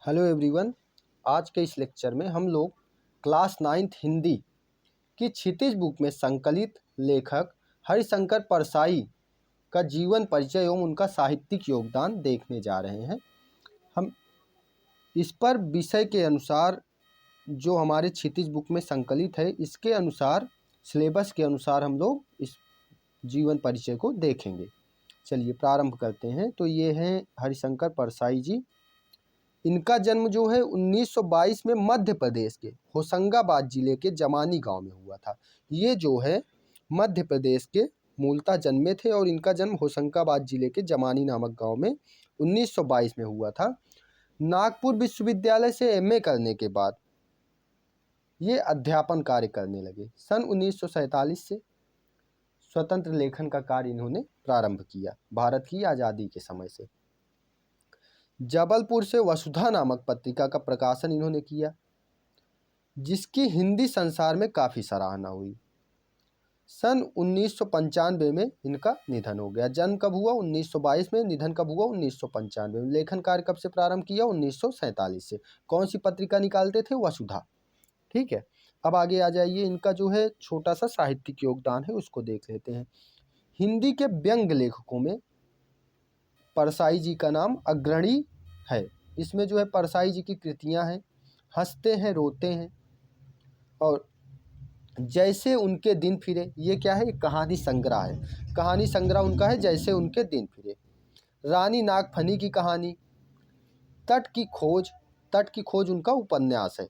Hello everyone. आज के इस लेक्चर में हम लोग क्लास 9th हिंदी की क्षितिज बुक में संकलित लेखक हरिशंकर परसाई का जीवन परिचय एवं उनका साहित्यिक योगदान देखने जा रहे हैं। हम इस पर विषय के अनुसार जो हमारे क्षितिज बुक में संकलित है, इसके अनुसार सिलेबस के अनुसार हम लोग इस जीवन परिचय को देखेंगे। चलिए प्रारंभ करते हैं। तो ये हैं हरिशंकर परसाई जी। इनका जन्म जो है 1922 में मध्य प्रदेश के होशंगाबाद जिले के जमानी गांव में हुआ था। ये जो है मध्य प्रदेश के मूलतः जन्मे थे और इनका जन्म होशंगाबाद जिले के जमानी नामक गांव में 1922 में हुआ था। नागपुर विश्वविद्यालय से एमए करने के बाद ये अध्यापन कार्य करने लगे। सन 1947 से स्वतंत्र लेखन का कार्य इन्होंने प्रारंभ किया। भारत की आज़ादी के समय से जबलपुर से वसुधा नामक पत्रिका का प्रकाशन इन्होंने किया, जिसकी हिंदी संसार में काफ़ी सराहना हुई। सन 1995 में इनका निधन हो गया। जन्म कब हुआ? 1922 में। निधन कब हुआ? 1995 में। लेखन कार्य कब से प्रारंभ किया? 1947 से। कौन सी पत्रिका निकालते थे? वसुधा। ठीक है, अब आगे आ जाइए। इनका जो है छोटा सा साहित्यिक योगदान है, उसको देख लेते हैं। हिंदी के व्यंग्य लेखकों में परसाई जी का नाम अग्रणी है। इसमें जो है परसाई जी की कृतियां हैं हंसते हैं रोते हैं और जैसे उनके दिन फिरे। ये क्या है? एक कहानी संग्रह है। कहानी संग्रह उनका है जैसे उनके दिन फिरे। रानी नागफनी की कहानी, तट की खोज। तट की खोज उनका उपन्यास है।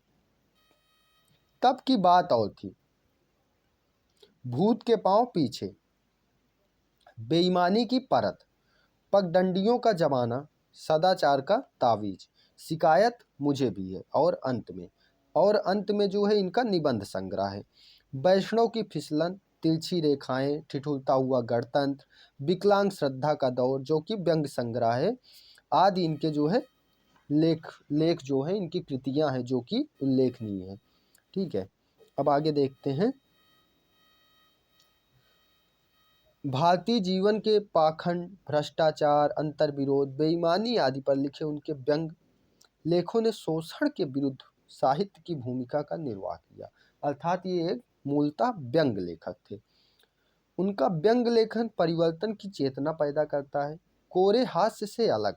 तब की बात और थी, भूत के पांव पीछे, बेईमानी की परत, पगडंडियों का जमाना, सदाचार का तावीज, शिकायत मुझे भी है और अंत में जो है इनका निबंध संग्रह है। वैष्णव की फिसलन, तिरछी रेखाएं, ठिठुरता हुआ गणतंत्र, विकलांग श्रद्धा का दौर जो कि व्यंग्य संग्रह है, आदि इनके जो है लेख जो है इनकी कृतियां हैं जो कि उल्लेखनीय है। ठीक है, अब आगे देखते हैं। भारतीय जीवन के पाखंड, भ्रष्टाचार, अंतर्विरोध, बेईमानी आदि पर लिखे उनके व्यंग्य लेखों ने शोषण के विरुद्ध साहित्य की भूमिका का निर्वाह किया। अर्थात ये एक मूलतः व्यंग्य लेखक थे। उनका व्यंग्य लेखन परिवर्तन की चेतना पैदा करता है। कोरे हास्य से अलग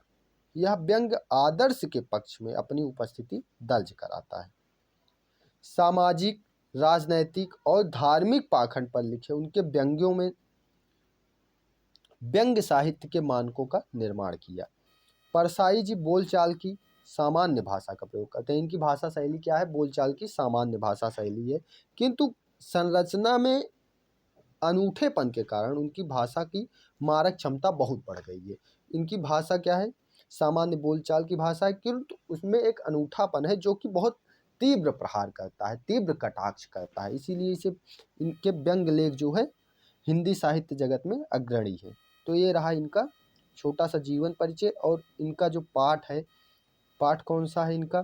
यह व्यंग्य आदर्श के पक्ष में अपनी उपस्थिति दर्ज कराता है। सामाजिक, राजनैतिक और धार्मिक पाखंड पर लिखे उनके व्यंग्यों में व्यंग्य साहित्य के मानकों का निर्माण किया। परसाई जी बोलचाल की सामान्य भाषा का प्रयोग करते हैं। इनकी भाषा शैली क्या है? बोलचाल की सामान्य भाषा शैली है, किंतु संरचना में अनूठेपन के कारण उनकी भाषा की मारक क्षमता बहुत बढ़ गई है। इनकी भाषा क्या है? सामान्य बोलचाल की भाषा है, किंतु उसमें एक अनूठापन है जो कि बहुत तीव्र प्रहार करता है, तीव्र कटाक्ष करता है। इसीलिए इसे इनके व्यंग्य लेख जो है हिंदी साहित्य जगत में अग्रणी है। तो ये रहा इनका छोटा सा जीवन परिचय। और इनका जो पाठ है, पाठ कौन सा है इनका?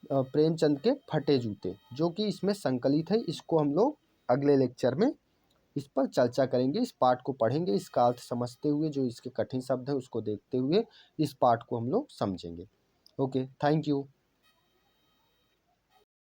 प्रेमचंद के फटे जूते, जो कि इसमें संकलित है। इसको हम लोग अगले लेक्चर में इस पर चर्चा करेंगे। इस पाठ को पढ़ेंगे, इसका अर्थ समझते हुए, जो इसके कठिन शब्द हैं उसको देखते हुए इस पाठ को हम लोग समझेंगे। Okay, thank you.